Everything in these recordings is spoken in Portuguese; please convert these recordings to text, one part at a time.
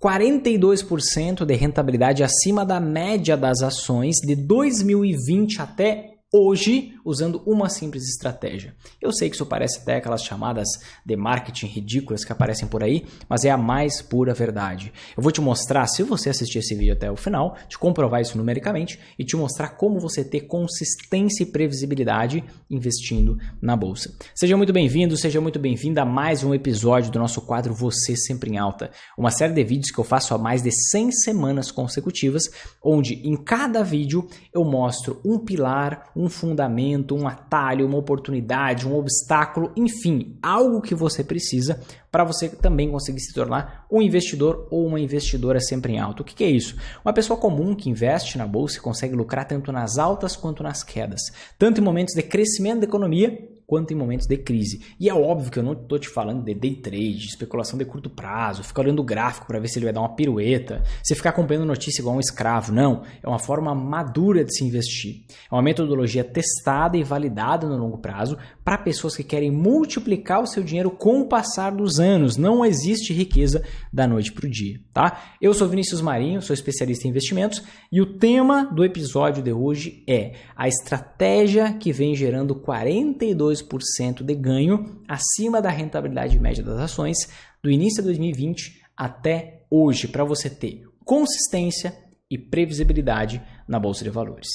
42% de rentabilidade acima da média das ações de 2020 até hoje, usando uma simples estratégia. Eu sei que isso parece até aquelas chamadas de marketing ridículas que aparecem por aí, mas é a mais pura verdade. Eu vou te mostrar, se você assistir esse vídeo até o final, te comprovar isso numericamente e te mostrar como você ter consistência e previsibilidade investindo na bolsa. Seja muito bem-vindo, seja muito bem-vinda a mais um episódio do nosso quadro Você Sempre em Alta, uma série de vídeos que eu faço há mais de 100 semanas consecutivas, onde em cada vídeo eu mostro um pilar, um fundamento, um atalho, uma oportunidade, um obstáculo, enfim, algo que você precisa para você também conseguir se tornar um investidor ou uma investidora sempre em alta. O que é isso? Uma pessoa comum que investe na bolsa e consegue lucrar tanto nas altas quanto nas quedas, tanto em momentos de crescimento da economia quanto em momentos de crise. E é óbvio que eu não estou te falando de day trade, de especulação de curto prazo, ficar olhando o gráfico para ver se ele vai dar uma pirueta, você ficar acompanhando notícia igual um escravo. Não, é uma forma madura de se investir. É uma metodologia testada e validada no longo prazo para pessoas que querem multiplicar o seu dinheiro com o passar dos anos. Não existe riqueza da noite para o dia, tá? Eu sou Vinícius Marinho, sou especialista em investimentos e o tema do episódio de hoje é a estratégia que vem gerando 42% de ganho acima da rentabilidade média das ações do início de 2020 até hoje, para você ter consistência e previsibilidade na Bolsa de Valores.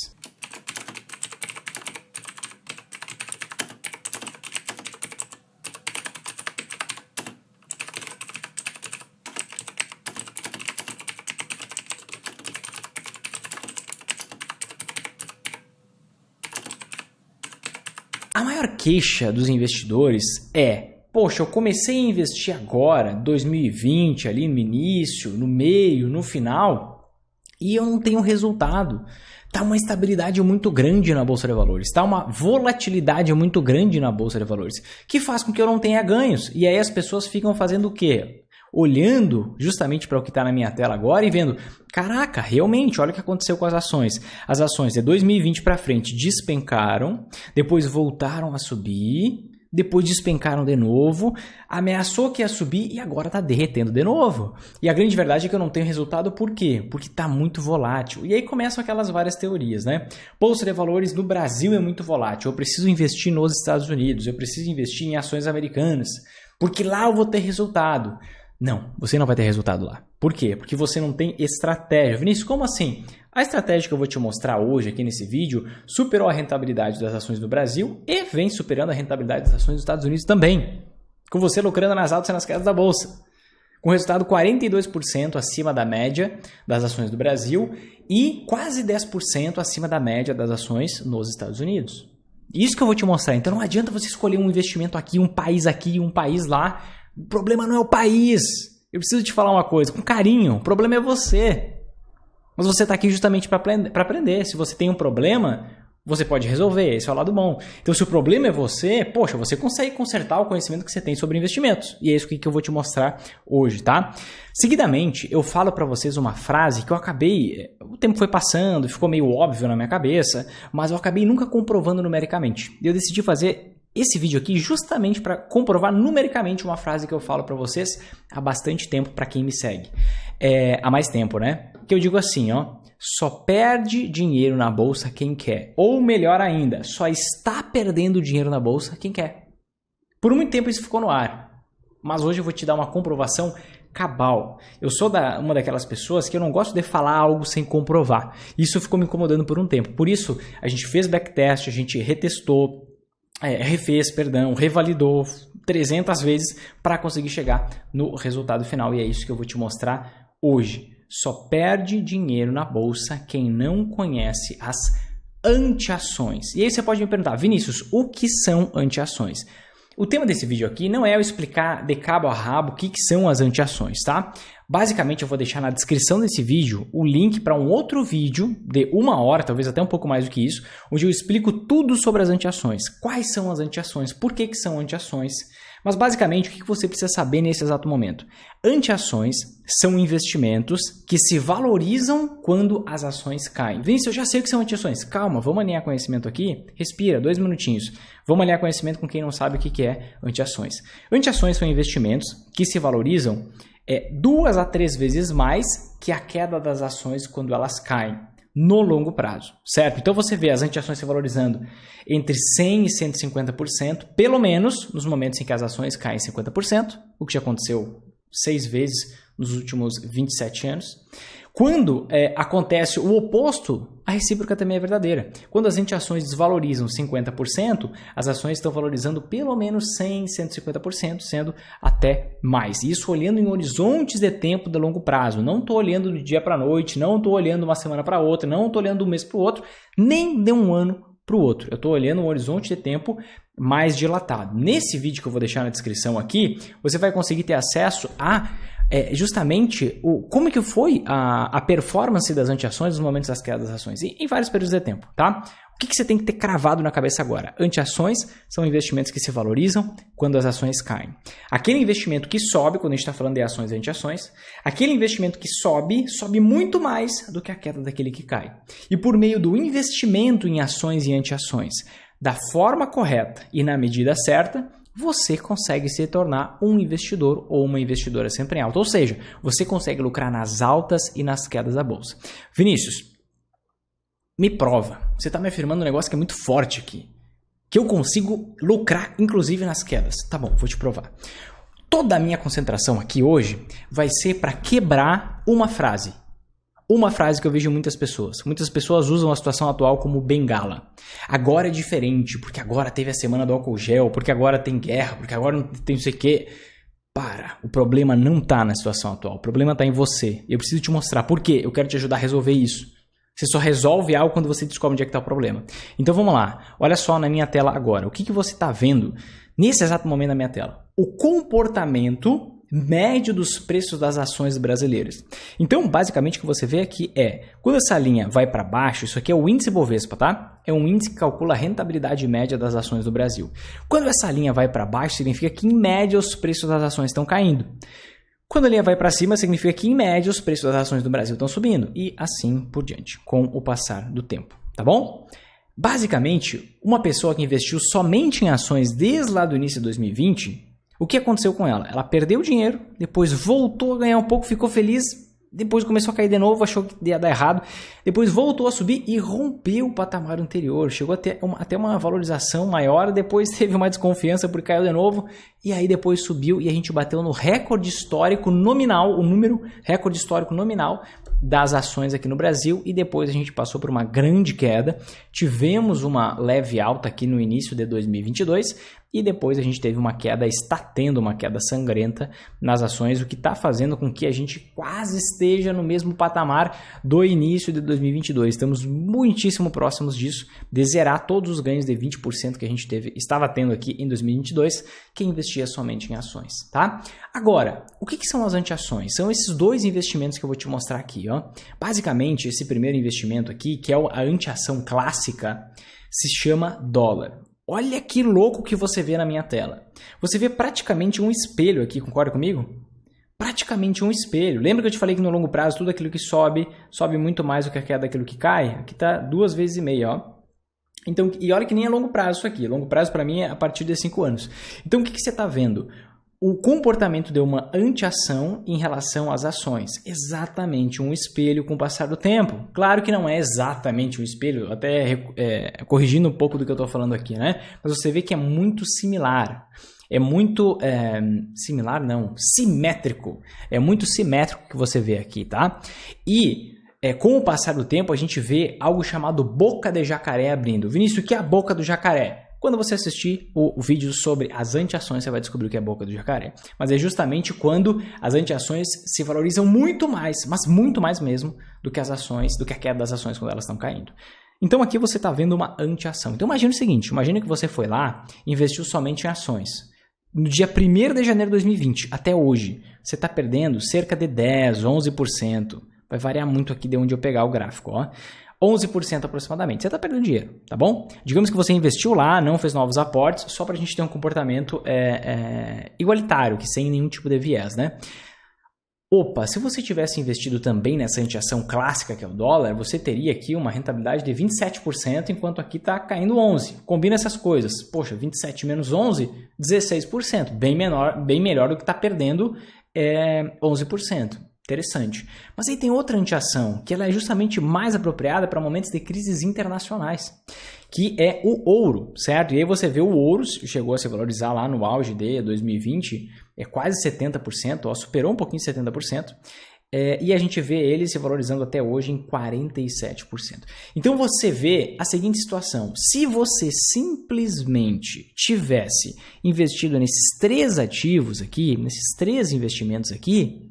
A maior queixa dos investidores é: poxa, eu comecei a investir agora, 2020, ali no início, no meio, no final, e eu não tenho resultado. Está uma instabilidade muito grande na Bolsa de Valores, está uma volatilidade muito grande na Bolsa de Valores, que faz com que eu não tenha ganhos. E aí as pessoas ficam fazendo o quê? Olhando justamente para o que está na minha tela agora e vendo, caraca, realmente, olha o que aconteceu com as ações. As ações de 2020 para frente despencaram, depois voltaram a subir, depois despencaram de novo, ameaçou que ia subir e agora está derretendo de novo. E a grande verdade é que eu não tenho resultado, por quê? Porque está muito volátil. E aí começam aquelas várias teorias, né? Bolsa de Valores no Brasil é muito volátil, eu preciso investir nos Estados Unidos, eu preciso investir em ações americanas, porque lá eu vou ter resultado. Não, você não vai ter resultado lá. Por quê? Porque você não tem estratégia. Vinícius, como assim? A estratégia que eu vou te mostrar hoje aqui nesse vídeo superou a rentabilidade das ações do Brasil e vem superando a rentabilidade das ações dos Estados Unidos também. Com você lucrando nas altas e nas quedas da bolsa. Com resultado 42% acima da média das ações do Brasil e quase 10% acima da média das ações nos Estados Unidos. Isso que eu vou te mostrar. Então não adianta você escolher um investimento aqui, um país lá. O problema não é o país. Eu preciso te falar uma coisa, com carinho, o problema é você. Mas você está aqui justamente para aprender. Se você tem um problema, você pode resolver, esse é o lado bom. Então se o problema é você, poxa, você consegue consertar o conhecimento que você tem sobre investimentos. E é isso que eu vou te mostrar hoje, tá? Seguidamente, eu falo para vocês uma frase que eu acabei, o tempo foi passando, ficou meio óbvio na minha cabeça, mas eu acabei nunca comprovando numericamente. E eu decidi fazer esse vídeo aqui justamente para comprovar numericamente uma frase que eu falo para vocês há bastante tempo para quem me segue. Há mais tempo, né? Que eu digo assim, ó, só perde dinheiro na bolsa quem quer. Ou melhor ainda, só está perdendo dinheiro na bolsa quem quer. Por muito tempo isso ficou no ar, mas hoje eu vou te dar uma comprovação cabal. Eu sou uma daquelas pessoas que eu não gosto de falar algo sem comprovar. Isso ficou me incomodando por um tempo. Por isso, a gente fez backtest, a gente retestou, revalidou 300 vezes para conseguir chegar no resultado final. E é isso que eu vou te mostrar hoje. Só perde dinheiro na bolsa quem não conhece as anti-ações. E aí você pode me perguntar, Vinícius, o que são anti-ações? O tema desse vídeo aqui não é eu explicar de cabo a rabo o que são as anti-ações, tá? Basicamente eu vou deixar na descrição desse vídeo o link para um outro vídeo de 1 hora, talvez até um pouco mais do que isso, onde eu explico tudo sobre as anti-ações. Quais são as anti-ações? Por que são anti-ações? Mas basicamente o que você precisa saber nesse exato momento? Anti-ações são investimentos que se valorizam quando as ações caem. Vinícius, eu já sei o que são anti-ações. Calma, vamos alinhar conhecimento aqui? Respira, 2 minutinhos. Vamos alinhar conhecimento com quem não sabe o que é anti-ações. Anti-ações são investimentos que se valorizam é 2 a 3 vezes mais que a queda das ações quando elas caem no longo prazo, certo? Então você vê as antiações se valorizando entre 100% e 150%, pelo menos nos momentos em que as ações caem 50%, o que já aconteceu 6 vezes nos últimos 27 anos. Quando acontece o oposto, a recíproca também é verdadeira. Quando as antiações desvalorizam 50%, as ações estão valorizando pelo menos 100%, 150%, sendo até mais. Isso olhando em horizontes de tempo de longo prazo. Não estou olhando do dia para a noite, não estou olhando uma semana para outra, não estou olhando de um mês para o outro, nem de um ano para o outro. Eu estou olhando um horizonte de tempo mais dilatado. Nesse vídeo que eu vou deixar na descrição aqui, você vai conseguir ter acesso a justamente como que foi a performance das antiações nos momentos das quedas das ações, em vários períodos de tempo, tá? O que você tem que ter cravado na cabeça agora? Antiações são investimentos que se valorizam quando as ações caem. Aquele investimento que sobe, quando a gente está falando de ações e antiações, aquele investimento que sobe muito mais do que a queda daquele que cai. E por meio do investimento em ações e antiações, da forma correta e na medida certa, você consegue se tornar um investidor ou uma investidora sempre em alta. Ou seja, você consegue lucrar nas altas e nas quedas da bolsa. Vinícius, me prova. Você está me afirmando um negócio que é muito forte aqui. Que eu consigo lucrar, inclusive, nas quedas. Tá bom, vou te provar. Toda a minha concentração aqui hoje vai ser para quebrar uma frase. Uma frase que eu vejo em muitas pessoas. Muitas pessoas usam a situação atual como bengala. Agora é diferente, porque agora teve a semana do álcool gel, porque agora tem guerra, porque agora não tem não sei o quê. Para, o problema não está na situação atual, o problema está em você. Eu preciso te mostrar por quê, eu quero te ajudar a resolver isso. Você só resolve algo quando você descobre onde é que está o problema. Então vamos lá, olha só na minha tela agora. O que você está vendo nesse exato momento na minha tela? O comportamento médio dos preços das ações brasileiras. Então, basicamente, o que você vê aqui quando essa linha vai para baixo, isso aqui é o índice Bovespa, tá? É um índice que calcula a rentabilidade média das ações do Brasil. Quando essa linha vai para baixo, significa que, em média, os preços das ações estão caindo. Quando a linha vai para cima, significa que, em média, os preços das ações do Brasil estão subindo. E assim por diante, com o passar do tempo, tá bom? Basicamente, uma pessoa que investiu somente em ações desde lá do início de 2020, o que aconteceu com ela? Ela perdeu dinheiro, depois voltou a ganhar um pouco, ficou feliz, depois começou a cair de novo, achou que ia dar errado, depois voltou a subir e rompeu o patamar anterior, chegou até uma valorização maior, depois teve uma desconfiança porque caiu de novo, e aí depois subiu e a gente bateu no recorde histórico nominal, o número recorde histórico nominal das ações aqui no Brasil, e depois a gente passou por uma grande queda, tivemos uma leve alta aqui no início de 2022, e depois a gente teve uma queda, está tendo uma queda sangrenta nas ações, o que está fazendo com que a gente quase esteja no mesmo patamar do início de 2022. Estamos muitíssimo próximos disso, de zerar todos os ganhos de 20% que a gente estava tendo aqui em 2022, que investia somente em ações, tá? Agora, o que são as antiações? São esses dois investimentos que eu vou te mostrar aqui, ó. Basicamente, esse primeiro investimento aqui, que é a antiação clássica, se chama dólar. Olha que louco que você vê na minha tela. Você vê praticamente um espelho aqui, concorda comigo? Praticamente um espelho. Lembra que eu te falei que no longo prazo tudo aquilo que sobe muito mais do que a queda daquilo que cai? Aqui está 2,5 vezes, ó. Então, e olha que nem é longo prazo isso aqui. Longo prazo para mim é a partir de 5 anos. Então o que você está vendo? O comportamento de uma antiação em relação às ações. Exatamente um espelho com o passar do tempo. Claro que não é exatamente um espelho, até corrigindo um pouco do que eu estou falando aqui, né? Mas você vê que é muito similar. É muito similar, não, simétrico. É muito simétrico que você vê aqui, tá? E com o passar do tempo a gente vê algo chamado boca de jacaré abrindo. Vinícius, o que é a boca do jacaré? Quando você assistir o vídeo sobre as antiações, você vai descobrir o que é a boca do jacaré. Mas é justamente quando as antiações se valorizam muito mais, mas muito mais mesmo, do que as ações, do que a queda das ações quando elas estão caindo. Então aqui você está vendo uma antiação. Então imagine o seguinte, imagine que você foi lá e investiu somente em ações. No dia 1º de janeiro de 2020 até hoje, você está perdendo cerca de 10%, 11%. Vai variar muito aqui de onde eu pegar o gráfico, ó. 11% aproximadamente. Você está perdendo dinheiro, tá bom? Digamos que você investiu lá, não fez novos aportes, só para a gente ter um comportamento igualitário, que sem nenhum tipo de viés, né? Opa, se você tivesse investido também nessa antiação clássica que é o dólar, você teria aqui uma rentabilidade de 27%, enquanto aqui está caindo 11%. Combina essas coisas. Poxa, 27 menos 11, 16%. Bem melhor do que está perdendo 11%. Interessante. Mas aí tem outra anteação, que ela é justamente mais apropriada para momentos de crises internacionais, que é o ouro, certo? E aí você vê o ouro chegou a se valorizar lá no auge de 2020, quase 70%, ó, superou um pouquinho 70%, e a gente vê ele se valorizando até hoje em 47%. Então você vê a seguinte situação: se você simplesmente tivesse investido nesses 3 ativos aqui, nesses 3 investimentos aqui,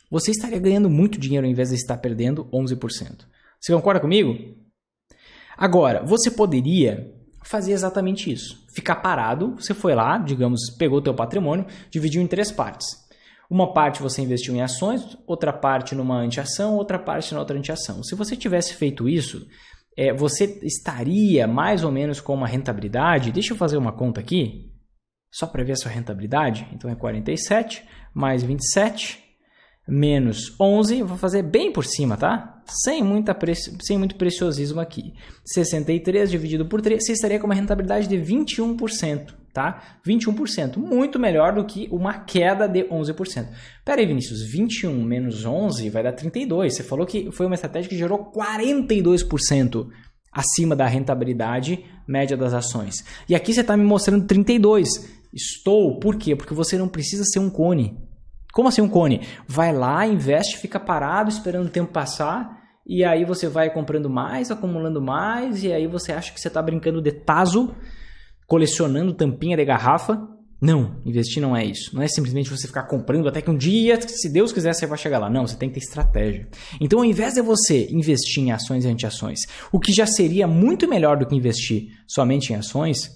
você estaria ganhando muito dinheiro ao invés de estar perdendo 11%. Você concorda comigo? Agora, você poderia fazer exatamente isso. Ficar parado, você foi lá, digamos, pegou o teu patrimônio, dividiu em 3 partes. Uma parte você investiu em ações, outra parte numa anteação, outra parte na outra anteação. Se você tivesse feito isso, você estaria mais ou menos com uma rentabilidade. Deixa eu fazer uma conta aqui, só para ver a sua rentabilidade. Então é 47 mais 27... menos 11, vou fazer bem por cima, tá? Sem muito preciosismo aqui. 63 dividido por 3, você estaria com uma rentabilidade de 21%, tá? 21%, muito melhor do que uma queda de 11%. Pera aí, Vinícius, 21 menos 11 vai dar 32. Você falou que foi uma estratégia que gerou 42% acima da rentabilidade média das ações. E aqui você está me mostrando 32. Estou, por quê? Porque você não precisa ser um cone. Como assim um cone? Vai lá, investe, fica parado esperando o tempo passar e aí você vai comprando mais, acumulando mais e aí você acha que você está brincando de tazo, colecionando tampinha de garrafa. Não, investir não é isso. Não é simplesmente você ficar comprando até que um dia, se Deus quiser, você vai chegar lá. Não, você tem que ter estratégia. Então, ao invés de você investir em ações e anti-ações, o que já seria muito melhor do que investir somente em ações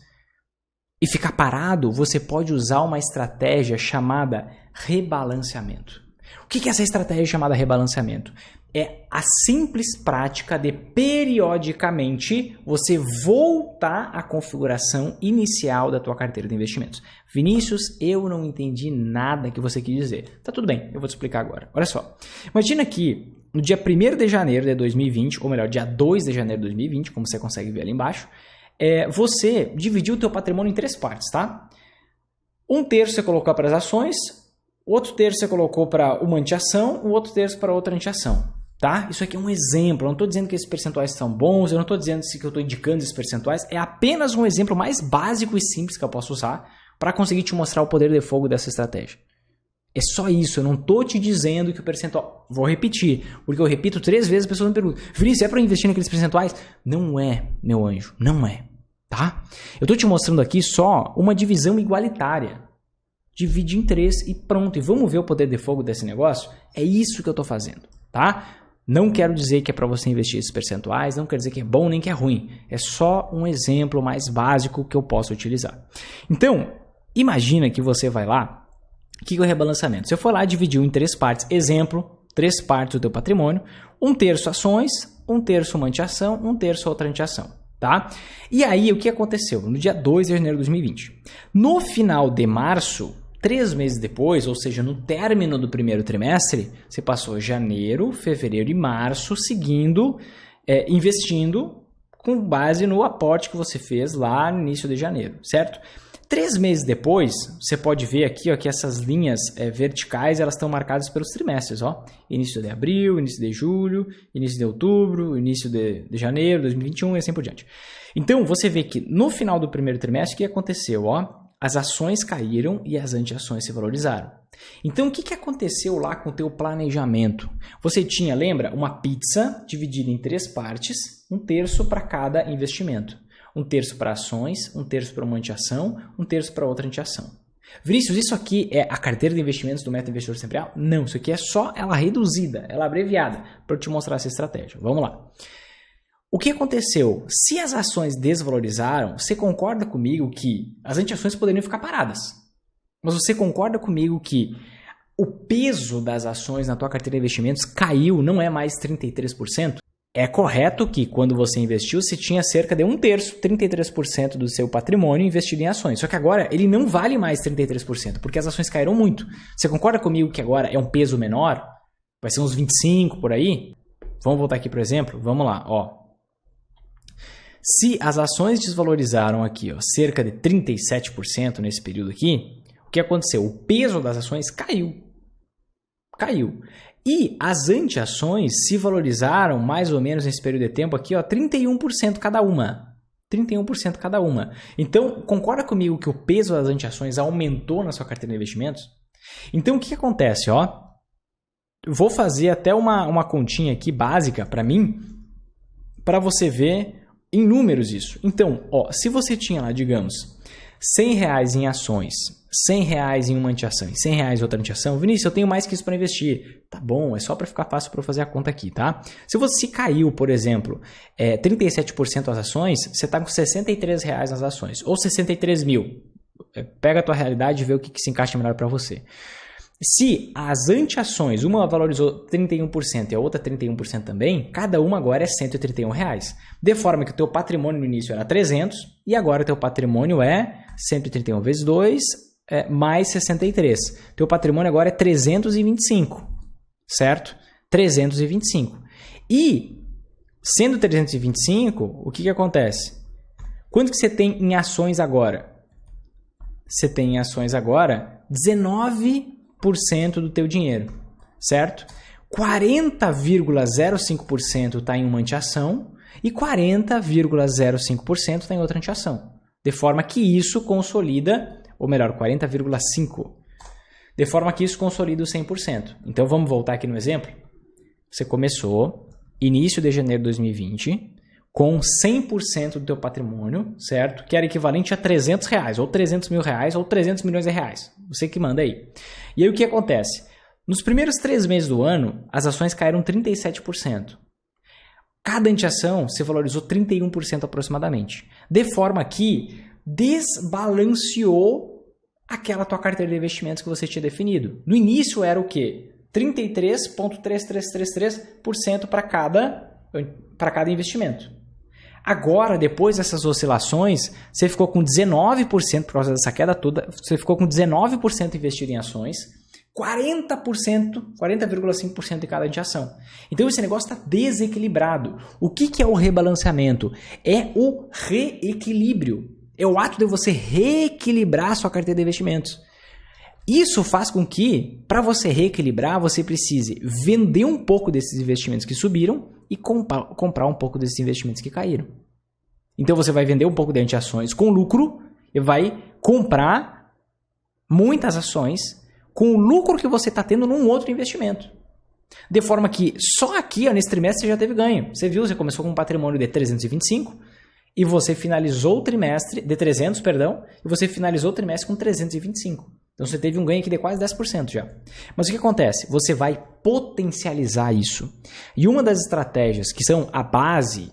e ficar parado, você pode usar uma estratégia chamada rebalanceamento. O que é essa estratégia chamada rebalanceamento? É a simples prática de periodicamente você voltar à configuração inicial da tua carteira de investimentos. Vinícius, eu não entendi nada que você quis dizer. Tá tudo bem, eu vou te explicar agora. Olha só, imagina que no dia 1º de janeiro de 2020, ou melhor, dia 2 de janeiro de 2020, como você consegue ver ali embaixo, você dividiu o teu patrimônio em 3 partes, tá? 1/3 você colocou para as ações, outro terço você colocou para uma anteação, o outro terço para outra anteação, tá? Isso aqui é um exemplo, eu não estou dizendo que esses percentuais são bons, eu não estou dizendo que eu estou indicando esses percentuais, é apenas um exemplo mais básico e simples que eu posso usar para conseguir te mostrar o poder de fogo dessa estratégia. É só isso, eu não estou te dizendo que o percentual... Vou repetir, porque eu repito 3 vezes, a pessoa me pergunta: Vinícius, é para investir naqueles percentuais? Não é, meu anjo, não é, tá? Eu estou te mostrando aqui só uma divisão igualitária. Divide em 3 e pronto. E vamos ver o poder de fogo desse negócio? É isso que eu estou fazendo, tá? Não quero dizer que é para você investir esses percentuais, não quero dizer que é bom nem que é ruim. É só um exemplo mais básico que eu posso utilizar. Então, imagina que você vai lá. O que é o rebalanceamento? Você foi lá e dividiu em 3 partes. Exemplo, 3 partes do teu patrimônio. 1/3 ações, 1/3 uma anteação, 1/3 outra anteação. Tá? E aí, o que aconteceu? No dia 2 de janeiro de 2020. No final de março, 3 meses depois, ou seja, no término do primeiro trimestre, você passou janeiro, fevereiro e março seguindo, investindo com base no aporte que você fez lá no início de janeiro, certo? 3 meses depois, você pode ver aqui ó, que essas linhas verticais elas estão marcadas pelos trimestres. Ó. Início de abril, início de julho, início de outubro, início de janeiro, 2021 e assim por diante. Então, você vê que no final do primeiro trimestre, o que aconteceu? Ó? As ações caíram e as anti-ações se valorizaram. Então, o que aconteceu lá com o teu planejamento? Você tinha, lembra, uma pizza dividida em 3 partes, 1/3 para cada investimento. 1/3 para ações, 1/3 para uma anteação, 1/3 para outra anteação. Vinícius, isso aqui é a carteira de investimentos do Método Investidor Sempre Real? Não, isso aqui é só ela reduzida, ela abreviada, para eu te mostrar essa estratégia. Vamos lá. O que aconteceu? Se as ações desvalorizaram, você concorda comigo que as anteações poderiam ficar paradas. Mas você concorda comigo que o peso das ações na tua carteira de investimentos caiu, não é mais 33%? É correto que quando você investiu, você tinha cerca de 1/3, 33% do seu patrimônio investido em ações. Só que agora ele não vale mais 33%, porque as ações caíram muito. Você concorda comigo que agora é um peso menor? Vai ser uns 25% por aí? Vamos voltar aqui para o exemplo? Vamos lá, ó. Se as ações desvalorizaram aqui, ó, cerca de 37% nesse período aqui, o que aconteceu? O peso das ações caiu. caiu. E as anti-ações se valorizaram mais ou menos nesse período de tempo aqui, ó, 31% cada uma. 31% cada uma. Então, concorda comigo que o peso das anti-ações aumentou na sua carteira de investimentos? Então, o que acontece? Ó, eu vou fazer até uma continha aqui básica para mim, para você ver em números isso. Então, ó, se você tinha lá, digamos, R$100 em ações, R$100 em uma anti-ação e R$100 em outra anti-ação, Vinícius, eu tenho mais que isso para investir. Tá bom, é só para ficar fácil para eu fazer a conta aqui, tá? Se caiu, por exemplo, 37% as ações, você está com R$63 nas ações, ou 63 mil. Pega a tua realidade e vê o que se encaixa melhor para você. Se as anti-ações, uma valorizou 31% e a outra 31% também, cada uma agora é R$131. De forma que o teu patrimônio no início era 300 e agora o teu patrimônio é 131 vezes 2 mais 63. Teu patrimônio agora é 325, certo? 325. E, sendo 325, o que acontece? Quanto que você tem em ações agora? Você tem em ações agora 19% do teu dinheiro, certo? 40,05% está em uma anti-ação e 40,05% está em outra anti-ação. De forma que isso consolida, ou melhor, 40,5%. De forma que isso consolida o 100%. Então vamos voltar aqui no exemplo. Você começou, início de janeiro de 2020, com 100% do teu patrimônio, certo? Que era equivalente a R$300, ou 300 mil reais, ou 300 milhões de reais. Você que manda aí. E aí o que acontece? Nos primeiros 3 meses do ano, as ações caíram 37%. Cada anti-ação se valorizou 31% aproximadamente. De forma que desbalanceou aquela tua carteira de investimentos que você tinha definido. No início era o quê? 33,3333% para cada investimento. Agora, depois dessas oscilações, você ficou com 19% por causa dessa queda toda, você ficou com 19% investido em ações, 40,5% de cada anti-ação. Então esse negócio está desequilibrado. O que é o rebalanceamento? É o reequilíbrio. É o ato de você reequilibrar a sua carteira de investimentos. Isso faz com que, para você reequilibrar, você precise vender um pouco desses investimentos que subiram e comprar um pouco desses investimentos que caíram. Então você vai vender um pouco de anti-ações com lucro e vai comprar muitas ações com o lucro que você está tendo num outro investimento. De forma que só aqui, ó, nesse trimestre, você já teve ganho. Você viu, você começou com um patrimônio de 325 e você finalizou o trimestre, de 300, perdão, e você finalizou o trimestre com 325. Então você teve um ganho aqui de quase 10% já. Mas o que acontece? Você vai potencializar isso. E uma das estratégias que são a base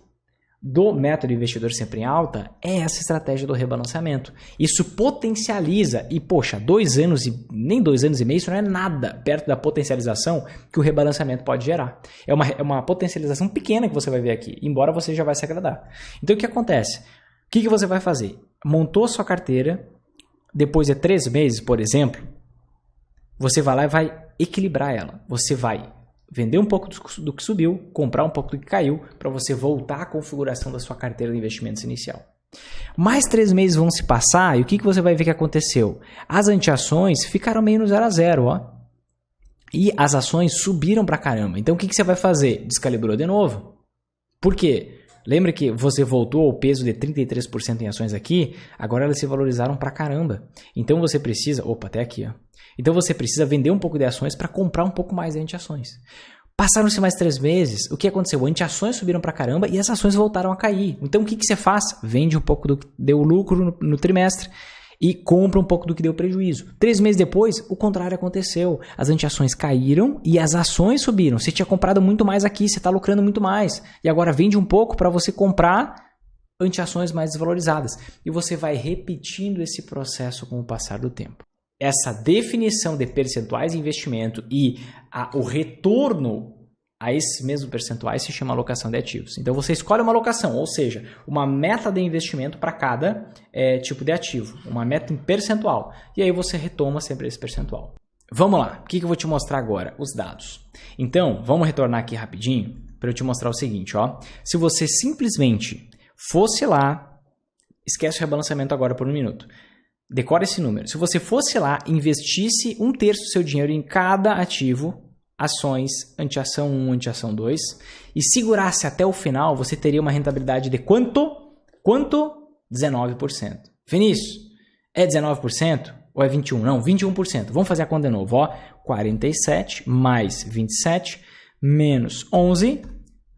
do método investidor sempre em alta é essa estratégia do rebalanceamento. Isso potencializa e, poxa, 2 anos e nem 2 anos e meio, isso não é nada perto da potencialização que o rebalanceamento pode gerar. É uma potencialização pequena que você vai ver aqui, embora você já vai se agradar. Então o que acontece? O que você vai fazer? Montou a sua carteira, depois de 3 meses, por exemplo, você vai lá e vai equilibrar ela. Você vai vender um pouco do que subiu, comprar um pouco do que caiu, para você voltar à configuração da sua carteira de investimentos inicial. Mais 3 meses vão se passar e o que você vai ver que aconteceu? As anti-ações ficaram meio no 0 a 0, ó. E as ações subiram pra caramba. Então o que você vai fazer? Descalibrou de novo. Por quê? Lembra que você voltou ao peso de 33% em ações aqui? Agora elas se valorizaram pra caramba. Então você precisa... Opa, até aqui, ó. Então você precisa vender um pouco de ações para comprar um pouco mais de anti-ações. Passaram-se mais 3 meses, o que aconteceu? Anti-ações subiram pra caramba e as ações voltaram a cair. Então o que você faz? Vende um pouco do que deu lucro no trimestre e compra um pouco do que deu prejuízo. 3 meses depois, o contrário aconteceu. As anti-ações caíram e as ações subiram. Você tinha comprado muito mais aqui, você está lucrando muito mais. E agora vende um pouco para você comprar anti-ações mais desvalorizadas. E você vai repetindo esse processo com o passar do tempo. Essa definição de percentuais de investimento e o retorno a esses mesmos percentuais se chama alocação de ativos. Então você escolhe uma alocação, ou seja, uma meta de investimento para cada tipo de ativo, uma meta em percentual. E aí você retoma sempre esse percentual. Vamos lá, o que eu vou te mostrar agora? Os dados. Então, vamos retornar aqui rapidinho para eu te mostrar o seguinte. Ó. Se você simplesmente fosse lá, esquece o rebalanceamento agora por 1 minuto. Decora esse número. Se você fosse lá, investisse 1/3 do seu dinheiro em cada ativo, ações, anti-ação 1, anti-ação 2, e segurasse até o final, você teria uma rentabilidade de quanto? Quanto? 19%. Vinícius, é 19% ou é 21%? Não, 21%. Vamos fazer a conta de novo. Ó. 47 mais 27 menos 11,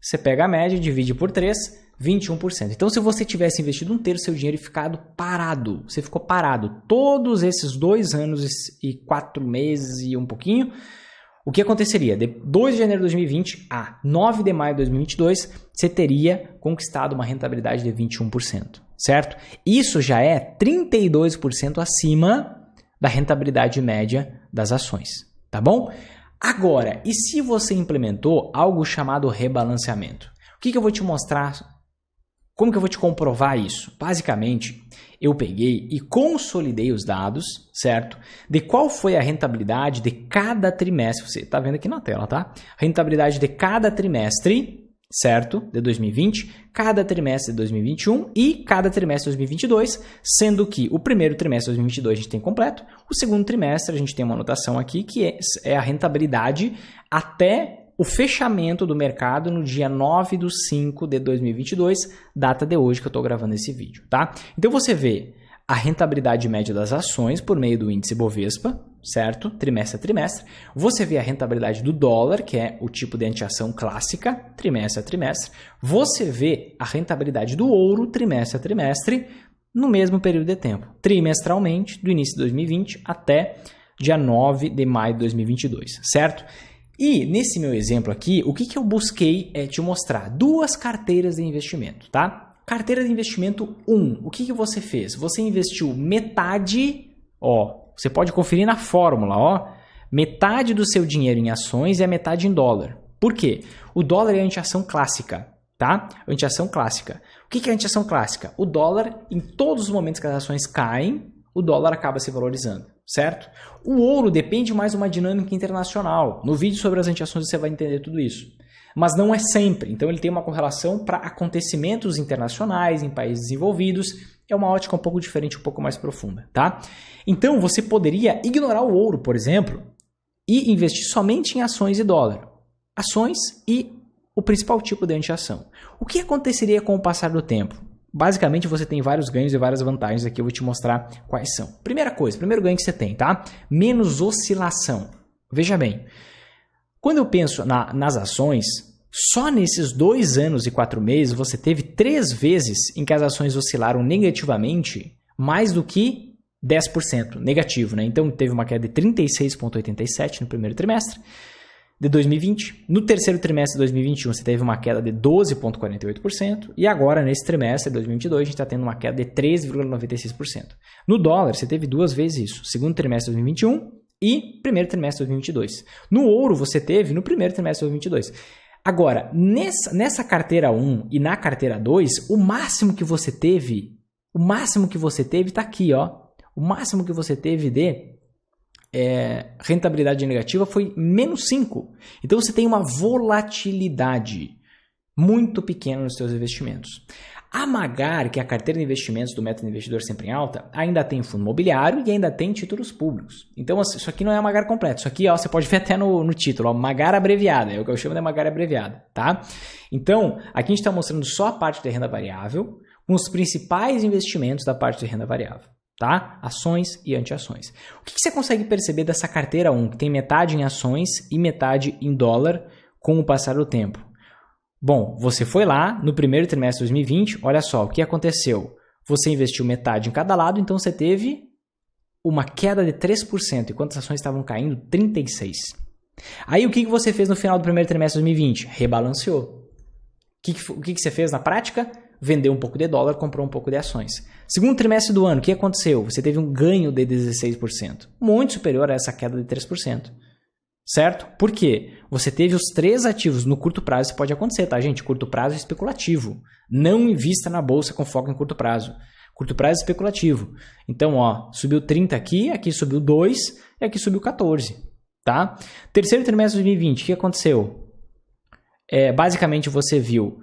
você pega a média, divide por 3, 21%. Então, se você tivesse investido um terço do seu dinheiro e ficado parado, você ficou parado todos esses 2 anos e 4 meses e um pouquinho, o que aconteceria? De 2 de janeiro de 2020 a 9 de maio de 2022, você teria conquistado uma rentabilidade de 21%, certo? Isso já é 32% acima da rentabilidade média das ações, tá bom? Agora, e se você implementou algo chamado rebalanceamento? O que eu vou te mostrar? Como que eu vou te comprovar isso? Basicamente, eu peguei e consolidei os dados, certo? De qual foi a rentabilidade de cada trimestre. Você está vendo aqui na tela, tá? Rentabilidade de cada trimestre, certo? De 2020, cada trimestre de 2021 e cada trimestre de 2022, sendo que o primeiro trimestre de 2022 a gente tem completo, o segundo trimestre a gente tem uma anotação aqui que é a rentabilidade até o fechamento do mercado no dia 9 de 5 de 2022, data de hoje que eu estou gravando esse vídeo, tá? Então você vê a rentabilidade média das ações por meio do índice Bovespa, certo? Trimestre a trimestre. Você vê a rentabilidade do dólar, que é o tipo de antiação clássica, trimestre a trimestre. Você vê a rentabilidade do ouro, trimestre a trimestre, no mesmo período de tempo, trimestralmente, do início de 2020 até dia 9 de maio de 2022, certo? E nesse meu exemplo aqui, o que eu busquei é te mostrar 2 carteiras de investimento, tá? Carteira de investimento 1, o que você fez? Você investiu metade, ó, você pode conferir na fórmula, ó, metade do seu dinheiro em ações e a metade em dólar. Por quê? O dólar é a antiação clássica, tá? Antiação clássica. O que é antiação clássica? O dólar, em todos os momentos que as ações caem, o dólar acaba se valorizando, certo? O ouro depende mais de uma dinâmica internacional. No vídeo sobre as antiações você vai entender tudo isso. Mas não é sempre. Então ele tem uma correlação para acontecimentos internacionais em países desenvolvidos. É uma ótica um pouco diferente, um pouco mais profunda, tá? Então você poderia ignorar o ouro, por exemplo, e investir somente em ações e dólar. Ações e o principal tipo de antiação. O que aconteceria com o passar do tempo? Basicamente, você tem vários ganhos e várias vantagens aqui, eu vou te mostrar quais são. Primeira coisa, primeiro ganho que você tem, tá? Menos oscilação. Veja bem, quando eu penso nas ações, só nesses 2 anos e 4 meses, você teve 3 vezes em que as ações oscilaram negativamente mais do que 10% negativo, né? Então, teve uma queda de 36,87% no primeiro trimestre de 2020. No terceiro trimestre de 2021, você teve uma queda de 12,48%. E agora, nesse trimestre de 2022, a gente está tendo uma queda de 13,96%. No dólar, você teve 2 vezes isso. Segundo trimestre de 2021 e primeiro trimestre de 2022. No ouro, você teve no primeiro trimestre de 2022. Agora, nessa carteira 1 e na carteira 2, o máximo que você teve está aqui, ó. O máximo que você teve de rentabilidade negativa foi menos 5. Então você tem uma volatilidade muito pequena nos seus investimentos. A Magar, que é a carteira de investimentos do Método Investidor Sempre em Alta, ainda tem fundo imobiliário e ainda tem títulos públicos. Então isso aqui não é a Magar completa. Isso aqui, ó, você pode ver até no título, ó, Magar abreviada, é o que eu chamo de Magar abreviada, tá? Então, aqui a gente está mostrando só a parte de renda variável, com os principais investimentos da parte de renda variável. Tá? Ações e anti-ações. O que você consegue perceber dessa carteira 1, que tem metade em ações e metade em dólar com o passar do tempo? Bom, você foi lá no primeiro trimestre de 2020, olha só, o que aconteceu? Você investiu metade em cada lado, então você teve uma queda de 3%, enquanto as ações estavam caindo 36%. Aí o que você fez no final do primeiro trimestre de 2020? Rebalanceou. O que você fez na prática? Vendeu um pouco de dólar, comprou um pouco de ações. Segundo trimestre do ano, o que aconteceu? Você teve um ganho de 16%, muito superior a essa queda de 3%. Certo? Por quê? Você teve os 3 ativos no curto prazo, isso pode acontecer, tá, gente? Curto prazo é especulativo. Não invista na bolsa com foco em curto prazo. Curto prazo é especulativo. Então, ó, subiu 30 aqui subiu 2 e aqui subiu 14, tá? Terceiro trimestre de 2020, o que aconteceu? Basicamente, você viu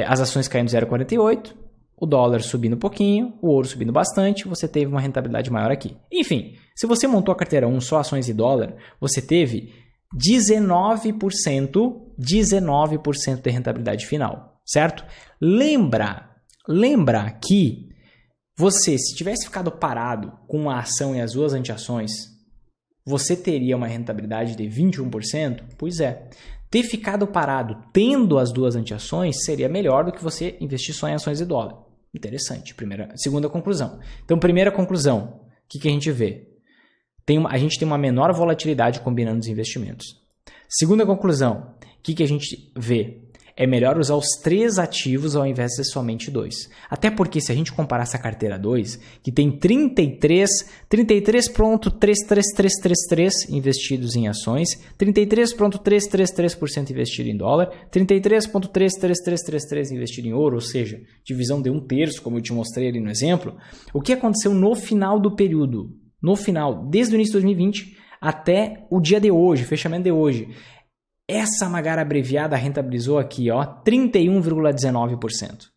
as ações caindo 0,48%, o dólar subindo um pouquinho, o ouro subindo bastante, você teve uma rentabilidade maior aqui. Enfim, se você montou a carteira 1 só ações e dólar, você teve 19% de rentabilidade final, certo? Lembra que você, se tivesse ficado parado com uma ação e as duas antiações, você teria uma rentabilidade de 21%? Pois é. Ter ficado parado tendo as duas antiações seria melhor do que você investir só em ações de dólar. Interessante. Segunda conclusão. Então, primeira conclusão, o que a gente vê? A gente tem uma menor volatilidade combinando os investimentos. Segunda conclusão, o que a gente vê? É melhor usar os 3 ativos ao invés de somente 2. Até porque se a gente comparar essa carteira 2, que tem 33,33333 investidos em ações, 33,333% investido em dólar, 33,33333 investido em ouro, ou seja, divisão de 1/3, como eu te mostrei ali no exemplo, o que aconteceu no final do período? No final, desde o início de 2020 até o dia de hoje, fechamento de hoje. Essa Magara abreviada rentabilizou aqui, ó, 31,19%.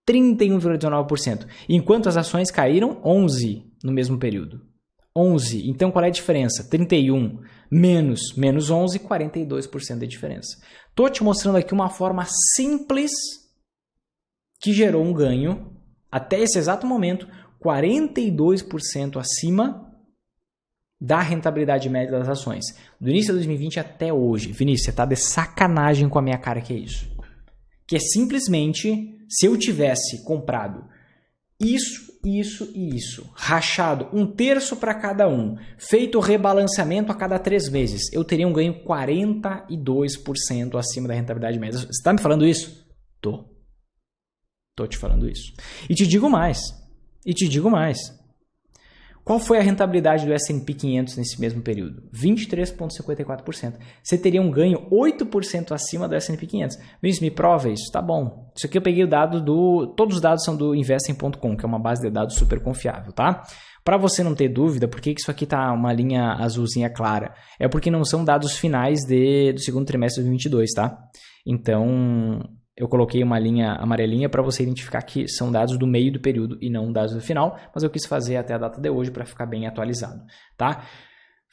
31,19%. Enquanto as ações caíram 11% no mesmo período. 11%. Então qual é a diferença? 31 menos 11, 42% de diferença. Estou te mostrando aqui uma forma simples que gerou um ganho, até esse exato momento, 42% acima da rentabilidade média das ações. Do início de 2020 até hoje. Vinícius, você está de sacanagem com a minha cara que é isso. Que é simplesmente, se eu tivesse comprado isso e isso, rachado 1/3 para cada um, feito rebalanceamento a cada 3 meses, eu teria um ganho 42% acima da rentabilidade média. Você está me falando isso? Tô te falando isso. E te digo mais. Qual foi a rentabilidade do S&P 500 nesse mesmo período? 23,54%. Você teria um ganho 8% acima do S&P 500. Vinícius, me prova isso. Tá bom. Isso aqui eu peguei o dado todos os dados são do investing.com, que é uma base de dados super confiável, tá? Para você não ter dúvida, por que isso aqui tá uma linha azulzinha clara? É porque não são dados finais do segundo trimestre de 2022, tá? Então, eu coloquei uma linha amarelinha para você identificar que são dados do meio do período e não dados do final, mas eu quis fazer até a data de hoje para ficar bem atualizado, tá?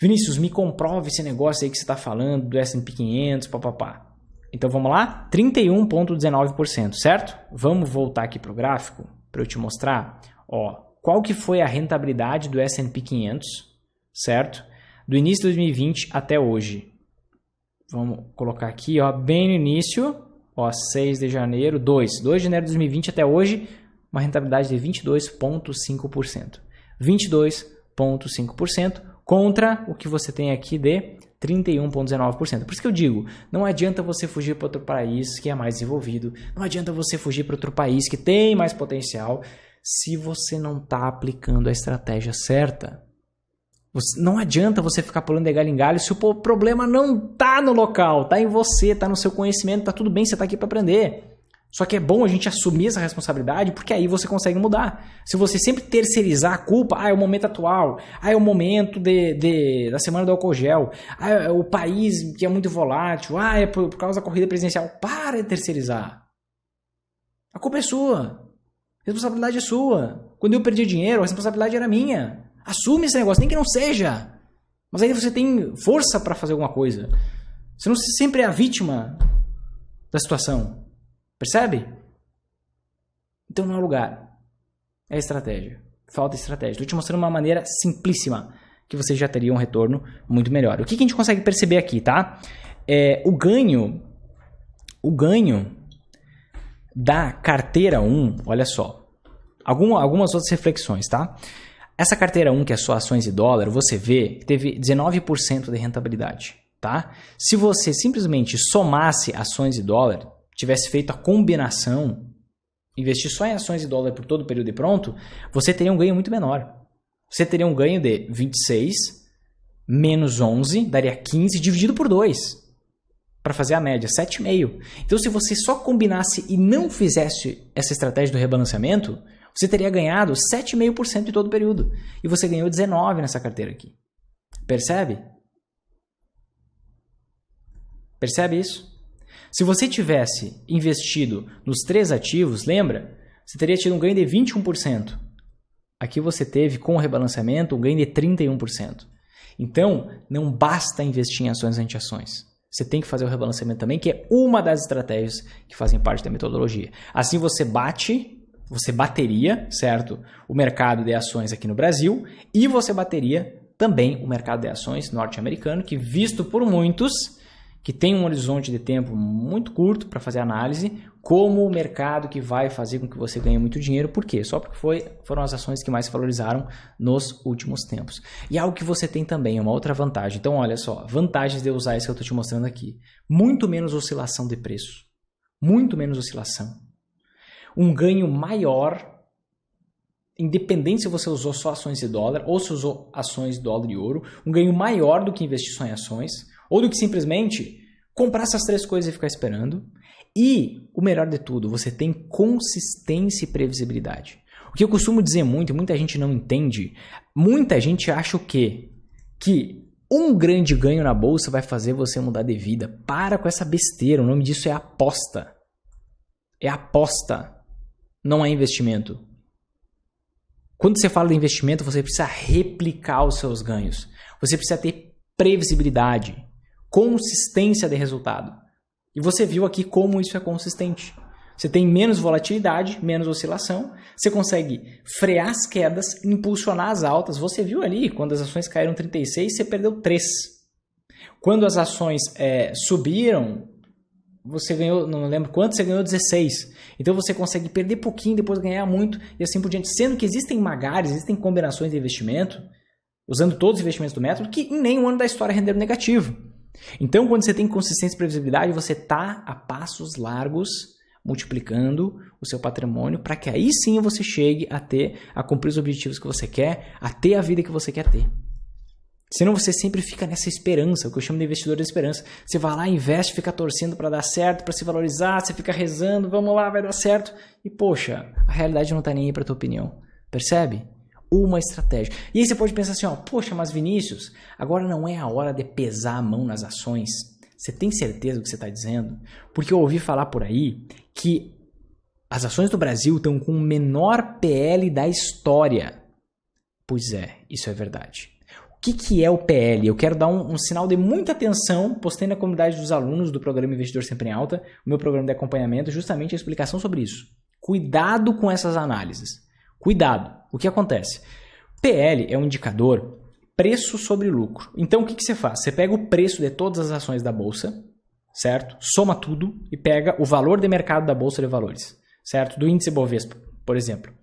Vinícius, me comprove esse negócio aí que você está falando do S&P 500, papapá. Então vamos lá? 31,19%, certo? Vamos voltar aqui para o gráfico para eu te mostrar, ó, qual que foi a rentabilidade do S&P 500, certo? Do início de 2020 até hoje. Vamos colocar aqui, ó, bem no início. Ó, 6 de janeiro, 2 de janeiro de 2020 até hoje, uma rentabilidade de 22,5%. 22,5% contra o que você tem aqui de 31,19%. Por isso que eu digo, não adianta você fugir para outro país que é mais desenvolvido, não adianta você fugir para outro país que tem mais potencial, se você não está aplicando a estratégia certa. Não adianta você ficar pulando de galho em galho se o problema não está no local, está em você, está no seu conhecimento, está tudo bem, você está aqui para aprender. Só que é bom a gente assumir essa responsabilidade, porque aí você consegue mudar. Se você sempre terceirizar a culpa, é o momento atual, é o momento da semana do álcool gel, é o país que é muito volátil, é por causa da corrida presidencial. Para de terceirizar. A culpa é sua. A responsabilidade é sua. Quando eu perdi dinheiro, a responsabilidade era minha. Assume esse negócio, nem que não seja. Mas aí você tem força para fazer alguma coisa. Você não sempre é a vítima da situação. Percebe? Então não é o lugar. É a estratégia. Falta estratégia. Estou te mostrando uma maneira simplíssima que você já teria um retorno muito melhor. O que a gente consegue perceber aqui, tá? O ganho da carteira 1, olha só. Algumas outras reflexões, tá? Essa carteira 1, que é só ações e dólar, você vê que teve 19% de rentabilidade, tá? Se você simplesmente somasse ações e dólar, tivesse feito a combinação, investir só em ações e dólar por todo o período e pronto, você teria um ganho muito menor. Você teria um ganho de 26 menos 11, daria 15, dividido por 2, para fazer a média, 7,5. Então, se você só combinasse e não fizesse essa estratégia do rebalanceamento, você teria ganhado 7,5% de todo o período. E você ganhou 19% nessa carteira aqui. Percebe? Percebe isso? Se você tivesse investido nos 3 ativos, lembra? Você teria tido um ganho de 21%. Aqui você teve, com o rebalanceamento, um ganho de 31%. Então, não basta investir em ações anti-ações. Você tem que fazer o rebalanceamento também, que é uma das estratégias que fazem parte da metodologia. Assim você bateria, certo? O mercado de ações aqui no Brasil e você bateria também o mercado de ações norte-americano, que visto por muitos, que tem um horizonte de tempo muito curto para fazer análise, como o mercado que vai fazer com que você ganhe muito dinheiro. Por quê? Só porque foram as ações que mais se valorizaram nos últimos tempos. E algo que você tem também, uma outra vantagem. Então, olha só, vantagens de usar isso que eu estou te mostrando aqui. Muito menos oscilação de preço. Muito menos oscilação. Um ganho maior, independente se você usou só ações de dólar ou se usou ações de dólar e ouro, um ganho maior do que investir só em ações, ou do que simplesmente comprar essas três coisas e ficar esperando. E o melhor de tudo, você tem consistência e previsibilidade. O que eu costumo dizer muito, e muita gente não entende, muita gente acha o quê? Que um grande ganho na bolsa vai fazer você mudar de vida. Para com essa besteira, o nome disso é aposta. É aposta, não é investimento. Quando você fala de investimento, você precisa replicar os seus ganhos. Você precisa ter previsibilidade, consistência de resultado. E você viu aqui como isso é consistente. Você tem menos volatilidade, menos oscilação, você consegue frear as quedas, impulsionar as altas. Você viu ali, quando as ações caíram 36, você perdeu 3. Quando as ações subiram, você ganhou, não lembro quanto, você ganhou 16. Então você consegue perder pouquinho, depois ganhar muito e assim por diante. Sendo que existem magares, existem combinações de investimento, usando todos os investimentos do método, que em nenhum ano da história renderam negativo. Então, quando você tem consistência e previsibilidade, você está a passos largos multiplicando o seu patrimônio para que aí sim você chegue a cumprir os objetivos que você quer, a ter a vida que você quer ter. Senão você sempre fica nessa esperança, o que eu chamo de investidor de esperança. Você vai lá, investe, fica torcendo para dar certo, para se valorizar, você fica rezando, vamos lá, vai dar certo. E poxa, a realidade não está nem aí para a tua opinião. Percebe? Uma estratégia. E aí você pode pensar assim, poxa, mas Vinícius, agora não é a hora de pesar a mão nas ações. Você tem certeza do que você está dizendo? Porque eu ouvi falar por aí que as ações do Brasil estão com o menor PL da história. Pois é, isso é verdade. O que é o PL? Eu quero dar um sinal de muita atenção. Postei na comunidade dos alunos do programa Investidor Sempre em Alta, o meu programa de acompanhamento, justamente a explicação sobre isso. Cuidado com essas análises. Cuidado. O que acontece? PL é um indicador preço sobre lucro. Então, o que você faz? Você pega o preço de todas as ações da bolsa, certo? Soma tudo e pega o valor de mercado da bolsa de valores, certo? Do índice Bovespa, por exemplo,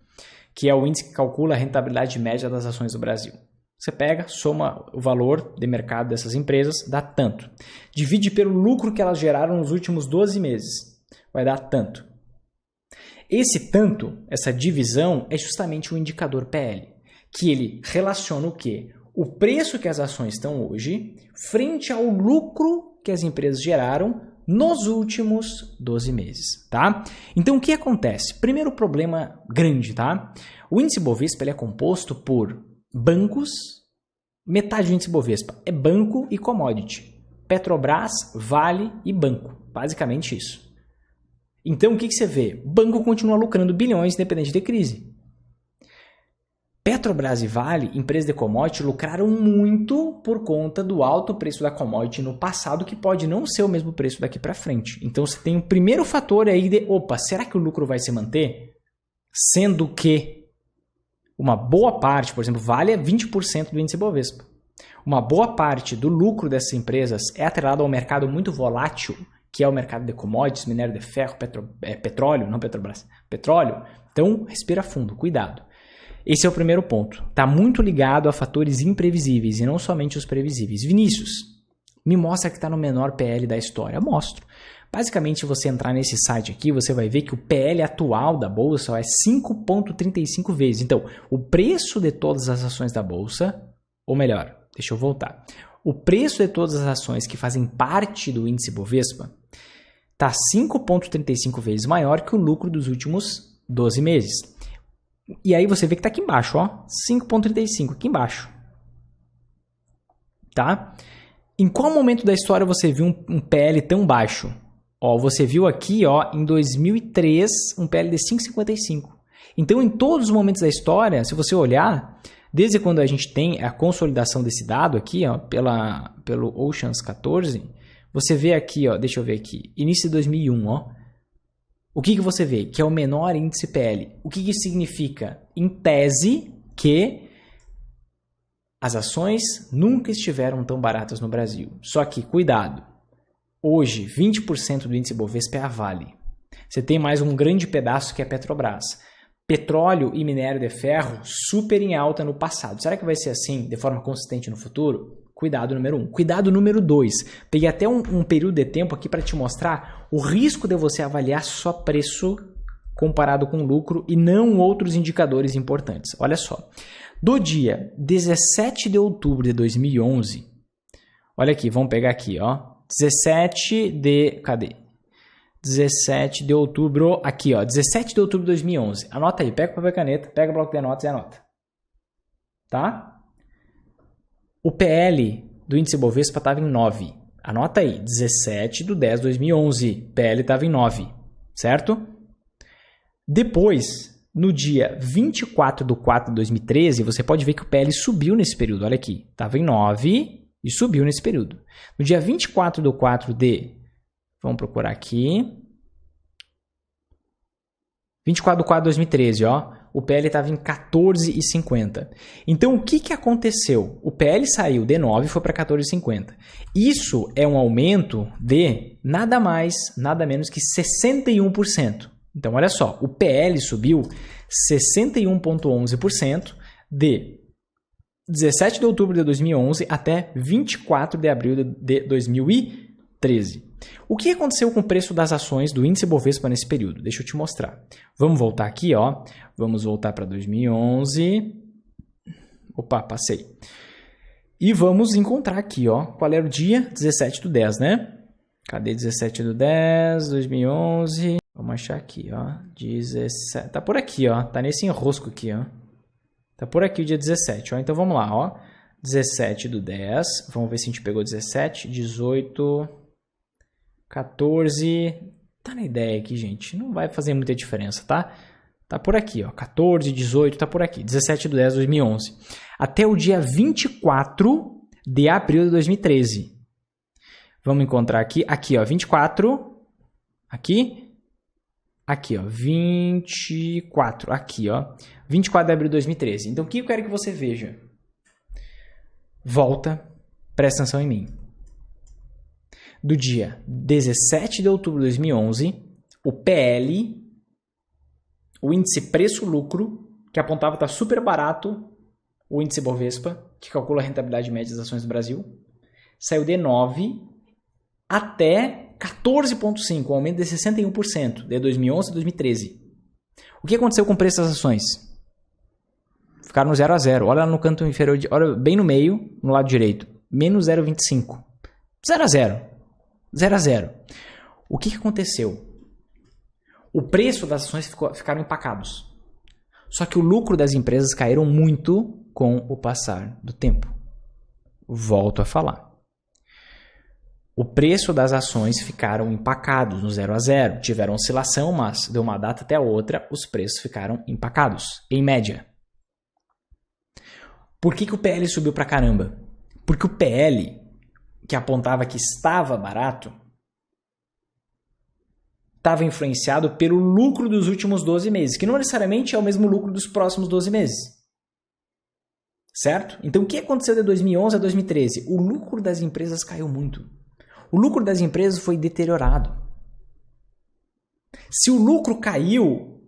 que é o índice que calcula a rentabilidade média das ações do Brasil. Você pega, soma o valor de mercado dessas empresas, dá tanto. Divide pelo lucro que elas geraram nos últimos 12 meses. Vai dar tanto. Esse tanto, essa divisão, é justamente o indicador PL, que ele relaciona o quê? O preço que as ações estão hoje frente ao lucro que as empresas geraram nos últimos 12 meses, tá? Então, o que acontece? Primeiro problema grande, tá? O índice Bovespa ele é composto por bancos, metade do índice Bovespa é banco e commodity. Petrobras, Vale e banco, basicamente isso. Então, o que você vê? O banco continua lucrando bilhões independente de crise. Petrobras e Vale, empresas de commodity, lucraram muito por conta do alto preço da commodity no passado, que pode não ser o mesmo preço daqui para frente. Então, você tem o primeiro fator aí de, será que o lucro vai se manter? Sendo que uma boa parte, por exemplo, Vale é 20% do índice Bovespa. Uma boa parte do lucro dessas empresas é atrelado ao mercado muito volátil, que é o mercado de commodities, minério de ferro, petróleo, não Petrobras, petróleo. Então, respira fundo, cuidado. Esse é o primeiro ponto. Está muito ligado a fatores imprevisíveis e não somente os previsíveis. Vinícius, me mostra que está no menor PL da história. Mostro. Basicamente, se você entrar nesse site aqui, você vai ver que o PL atual da Bolsa é 5,35 vezes. Então, o preço de todas as ações da Bolsa, ou melhor, deixa eu voltar. O preço de todas as ações que fazem parte do índice Bovespa está 5,35 vezes maior que o lucro dos últimos 12 meses. E aí você vê que está aqui embaixo, 5,35 aqui embaixo. Tá? Em qual momento da história você viu um PL tão baixo? Você viu aqui, em 2003, um PL de 5,55. Então, em todos os momentos da história, se você olhar, Desde quando a gente tem a consolidação desse dado aqui, ó, pelo Oceans 14, você vê aqui, ó, deixa eu ver aqui, início de 2001, ó, o que você vê? Que é o menor índice PL. O que isso significa? Em tese, que as ações nunca estiveram tão baratas no Brasil. Só que, cuidado, hoje 20% do índice Bovespa é a Vale. Você tem mais um grande pedaço que é a Petrobras. Petróleo e minério de ferro super em alta no passado. Será que vai ser assim de forma consistente no futuro? Cuidado número 1. Cuidado número 2. Peguei até um período de tempo aqui para te mostrar o risco de você avaliar só preço comparado com lucro e não outros indicadores importantes. Olha só. Do dia 17 de outubro de 2011, olha aqui, vamos pegar aqui, ó. 17 de outubro, aqui, ó, 17 de outubro de 2011. Anota aí, pega o papel e caneta, pega o bloco de notas e anota. Tá? O PL do índice Bovespa estava em 9. Anota aí, 17 de 10 de 2011. PL estava em 9, certo? Depois, no dia 24 de 4 de 2013, você pode ver que o PL subiu nesse período. Olha aqui, estava em 9 e subiu nesse período. No dia 24 de 4 de... Vamos procurar aqui. 24 de 4 de 2013, ó. O PL estava em 14,50. Então, o que aconteceu? O PL saiu de 9 e foi para 14,50. Isso é um aumento de nada mais, nada menos que 61%. Então, olha só. O PL subiu 61,11% de 17 de outubro de 2011 até 24 de abril de 2013. O que aconteceu com o preço das ações do índice Bovespa nesse período? Deixa eu te mostrar. Vamos voltar aqui, ó. Vamos voltar para 2011. Opa, passei. E vamos encontrar aqui, ó. Qual era o dia? 17 do 10, né? Cadê 17 do 10, 2011? Vamos achar aqui, ó. 17. Tá por aqui, ó. Tá nesse enrosco aqui, ó. Tá por aqui o dia 17, ó. Então vamos lá, ó. 17 do 10. Vamos ver se a gente pegou 17, 18... 14, tá na ideia aqui, gente, não vai fazer muita diferença, tá? Tá por aqui, ó, 14, 18, tá por aqui, 17 de 10 de 2011. Até o dia 24 de abril de 2013. Vamos encontrar aqui, ó, 24, aqui, ó, 24, aqui, ó, 24 de abril de 2013. Então, o que eu quero que você veja? Volta, presta atenção em mim. Do dia 17 de outubro de 2011, o PL, o índice preço-lucro, que apontava estar super barato, o índice Bovespa, que calcula a rentabilidade média das ações do Brasil, saiu de 9 até 14,5, um aumento de 61%, de 2011 a 2013. O que aconteceu com o preço das ações? Ficaram no 0 a 0. Olha no canto inferior, olha bem no meio, no lado direito, menos 0,25. 0 a 0. 0 a 0. O que aconteceu? O preço das ações ficaram empacados. Só que o lucro das empresas caíram muito com o passar do tempo. Volto a falar. O preço das ações ficaram empacados no 0 a 0. Tiveram oscilação, mas de uma data até a outra, os preços ficaram empacados, em média. Por que o PL subiu pra caramba? Porque o PL, que apontava que estava barato, estava influenciado pelo lucro dos últimos 12 meses, que não necessariamente é o mesmo lucro dos próximos 12 meses. Certo? Então, o que aconteceu de 2011 a 2013? O lucro das empresas caiu muito. O lucro das empresas foi deteriorado. Se o lucro caiu,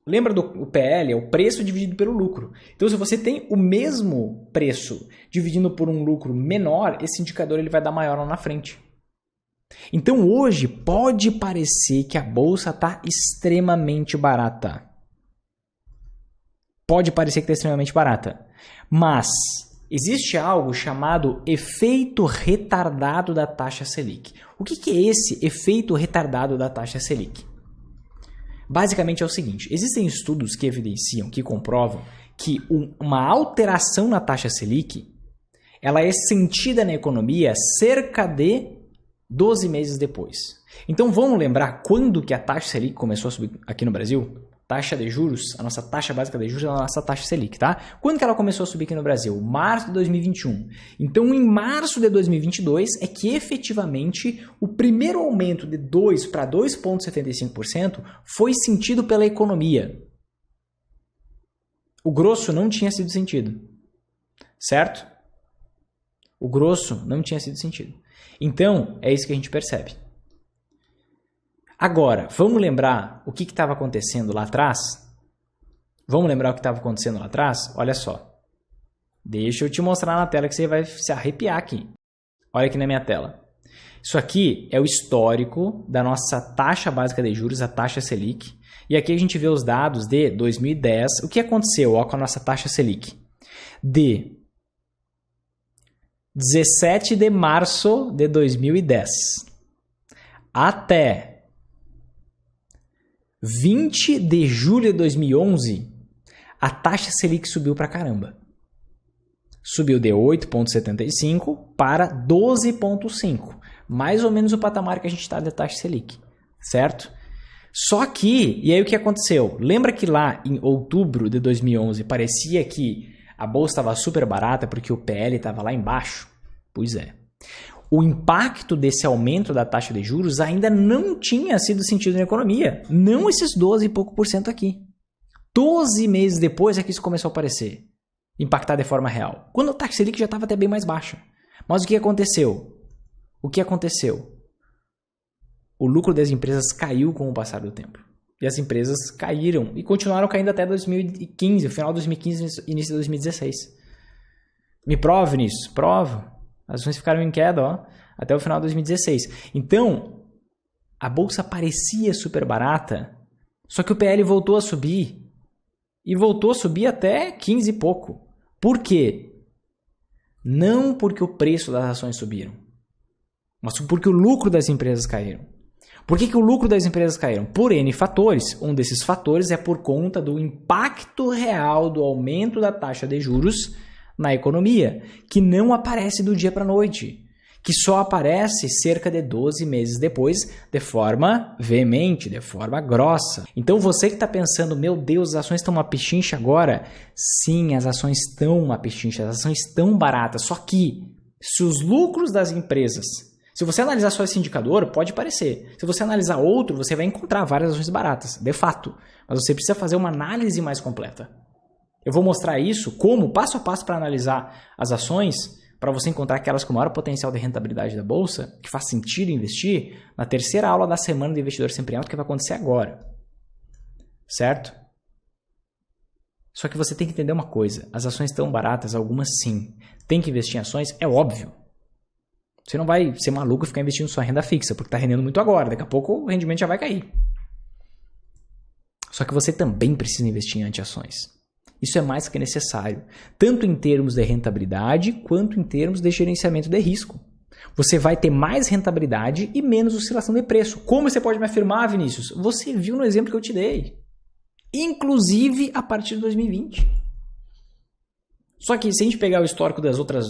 lembra do PL? É o preço dividido pelo lucro. Então, se você tem o mesmo preço dividindo por um lucro menor, esse indicador ele vai dar maior lá na frente. Então, hoje, pode parecer que a bolsa está extremamente barata. Pode parecer que está extremamente barata. Mas existe algo chamado efeito retardado da taxa Selic. O que é esse efeito retardado da taxa Selic? Basicamente é o seguinte, existem estudos que evidenciam, que comprovam que uma alteração na taxa Selic, ela é sentida na economia cerca de 12 meses depois. Então vamos lembrar quando que a taxa Selic começou a subir aqui no Brasil? taxa de juros, a nossa taxa básica de juros é a nossa taxa Selic, tá? Quando que ela começou a subir aqui no Brasil? Março de 2021. Então, em março de 2022 é que efetivamente o primeiro aumento de 2 para 2,75% foi sentido pela economia. O grosso não tinha sido sentido, certo? O grosso não tinha sido sentido. Então, é isso que a gente percebe. Agora, vamos lembrar o que estava acontecendo lá atrás? Vamos lembrar o que estava acontecendo lá atrás? Olha só. Deixa eu te mostrar na tela que você vai se arrepiar aqui. Olha aqui na minha tela. Isso aqui é o histórico da nossa taxa básica de juros, a taxa Selic. E aqui a gente vê os dados de 2010. O que aconteceu com a nossa taxa Selic? De 17 de março de 2010 até 20 de julho de 2011, a taxa Selic subiu pra caramba. Subiu de 8,75 para 12,5. Mais ou menos o patamar que a gente está da taxa Selic, certo? Só que, e aí o que aconteceu? Lembra que lá em outubro de 2011 parecia que a bolsa estava super barata porque o PL estava lá embaixo? Pois é. O impacto desse aumento da taxa de juros ainda não tinha sido sentido na economia. Não esses 12 e pouco por cento aqui. 12 meses depois é que isso começou a aparecer. Impactar de forma real. Quando a taxa Selic já estava até bem mais baixa. Mas o que aconteceu? O que aconteceu? O lucro das empresas caiu com o passar do tempo. E as empresas caíram e continuaram caindo até 2015, final de 2015, início de 2016. Me prove nisso? Provo. As ações ficaram em queda, ó, até o final de 2016. Então, a bolsa parecia super barata, só que o PL voltou a subir. E voltou a subir até 15 e pouco. Por quê? Não porque o preço das ações subiram, mas porque o lucro das empresas caíram. Por que o lucro das empresas caíram? Por N fatores. Um desses fatores é por conta do impacto real do aumento da taxa de juros na economia, que não aparece do dia para a noite, que só aparece cerca de 12 meses depois, de forma veemente, de forma grossa. Então você que está pensando, meu Deus, as ações estão uma pechincha agora? Sim, as ações estão uma pechincha, as ações estão baratas, só que se os lucros das empresas, se você analisar só esse indicador, pode parecer. Se você analisar outro, você vai encontrar várias ações baratas, de fato, mas você precisa fazer uma análise mais completa. Eu vou mostrar isso como, passo a passo, para analisar as ações, para você encontrar aquelas com maior potencial de rentabilidade da bolsa, que faz sentido investir, na terceira aula da semana do Investidor Sempre Alto, que vai acontecer agora. Certo? Só que você tem que entender uma coisa, as ações estão baratas, algumas sim. Tem que investir em ações? É óbvio. Você não vai ser maluco e ficar investindo só em renda fixa, porque está rendendo muito agora, daqui a pouco o rendimento já vai cair. Só que você também precisa investir em anti-ações. Isso é mais que necessário, tanto em termos de rentabilidade, quanto em termos de gerenciamento de risco. Você vai ter mais rentabilidade e menos oscilação de preço. Como você pode me afirmar, Vinícius? Você viu no exemplo que eu te dei. Inclusive a partir de 2020. Só que se a gente pegar o histórico das outras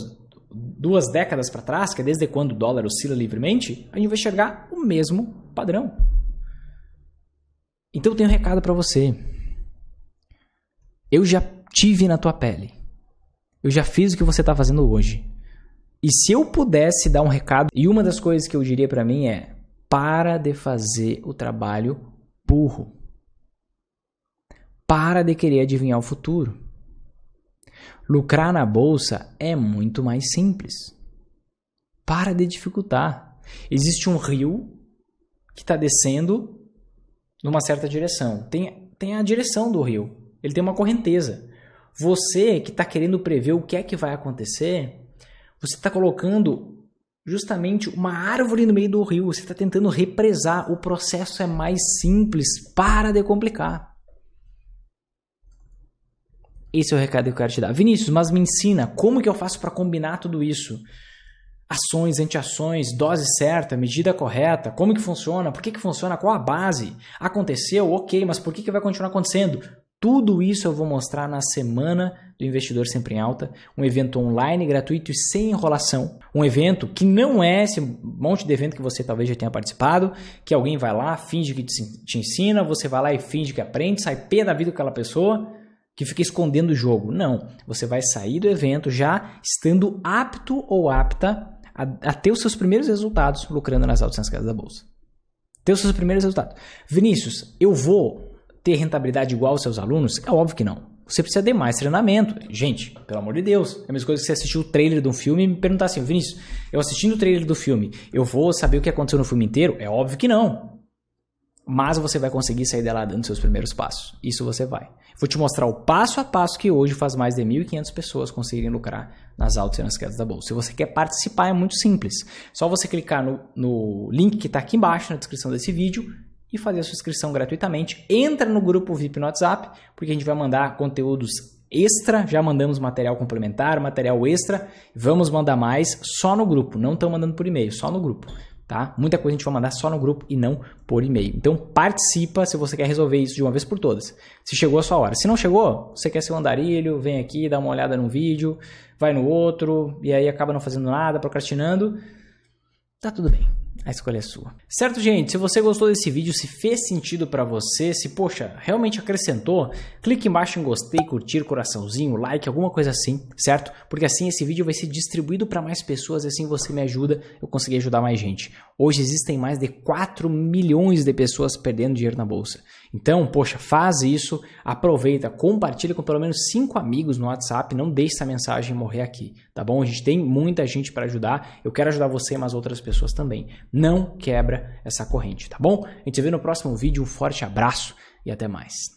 2 décadas para trás, que é desde quando o dólar oscila livremente, a gente vai enxergar o mesmo padrão. Então eu tenho um recado para você. Eu já tive na tua pele. Eu já fiz o que você está fazendo hoje. E se eu pudesse dar um recado, e uma das coisas que eu diria para mim é: para de fazer o trabalho burro. Para de querer adivinhar o futuro. Lucrar na bolsa é muito mais simples. Para de dificultar. Existe um rio que está descendo numa certa direção. Tem a direção do rio. Ele tem uma correnteza. Você que está querendo prever o que é que vai acontecer, você está colocando justamente uma árvore no meio do rio. Você está tentando represar. O processo é mais simples. Para de complicar. Esse é o recado que eu quero te dar. Vinícius, mas me ensina como que eu faço para combinar tudo isso? Ações, anti-ações, dose certa, medida correta, como que funciona? Por que funciona? Qual a base? Aconteceu? Ok, mas por que vai continuar acontecendo? Tudo isso eu vou mostrar na Semana do Investidor Sempre em Alta, um evento online, gratuito e sem enrolação. Um evento que não é esse monte de evento que você talvez já tenha participado, que alguém vai lá, finge que te ensina, você vai lá e finge que aprende, sai pé da vida com aquela pessoa que fica escondendo o jogo. Não, você vai sair do evento já estando apto ou apta a ter os seus primeiros resultados lucrando nas altas e nas quedas da bolsa. Ter os seus primeiros resultados. Vinícius, eu vou ter rentabilidade igual aos seus alunos? É óbvio que não. Você precisa de mais treinamento. Gente, pelo amor de Deus. É a mesma coisa que você assistir o trailer de um filme e me perguntar assim, Vinícius, eu assistindo o trailer do filme, eu vou saber o que aconteceu no filme inteiro? É óbvio que não. Mas você vai conseguir sair dela dando seus primeiros passos. Isso você vai. Vou te mostrar o passo a passo que hoje faz mais de 1.500 pessoas conseguirem lucrar nas altas e nas quedas da bolsa. Se você quer participar, é muito simples. Só você clicar no link que está aqui embaixo na descrição desse vídeo e fazer a sua inscrição gratuitamente. Entra no grupo VIP no WhatsApp, porque a gente vai mandar conteúdos extra. Já mandamos material complementar, material extra. Vamos mandar mais só no grupo. Não estão mandando por e-mail, só no grupo. Tá? Muita coisa a gente vai mandar só no grupo e não por e-mail. Então participa se você quer resolver isso de uma vez por todas. Se chegou a sua hora. Se não chegou, você quer ser um andarilho, vem aqui, dá uma olhada num vídeo, vai no outro e aí acaba não fazendo nada, procrastinando. Tá tudo bem. A escolha é sua. Certo, gente? Se você gostou desse vídeo, se fez sentido pra você, se, poxa, realmente acrescentou, clique embaixo em gostei, curtir, coraçãozinho, like, alguma coisa assim, certo? Porque assim esse vídeo vai ser distribuído para mais pessoas e assim você me ajuda, eu conseguir ajudar mais gente. Hoje existem mais de 4 milhões de pessoas perdendo dinheiro na bolsa. Então, poxa, faz isso, aproveita, compartilha com pelo menos 5 amigos no WhatsApp, não deixe essa mensagem morrer aqui, tá bom? A gente tem muita gente para ajudar, eu quero ajudar você, mas outras pessoas também. Não quebra essa corrente, tá bom? A gente se vê no próximo vídeo, um forte abraço e até mais.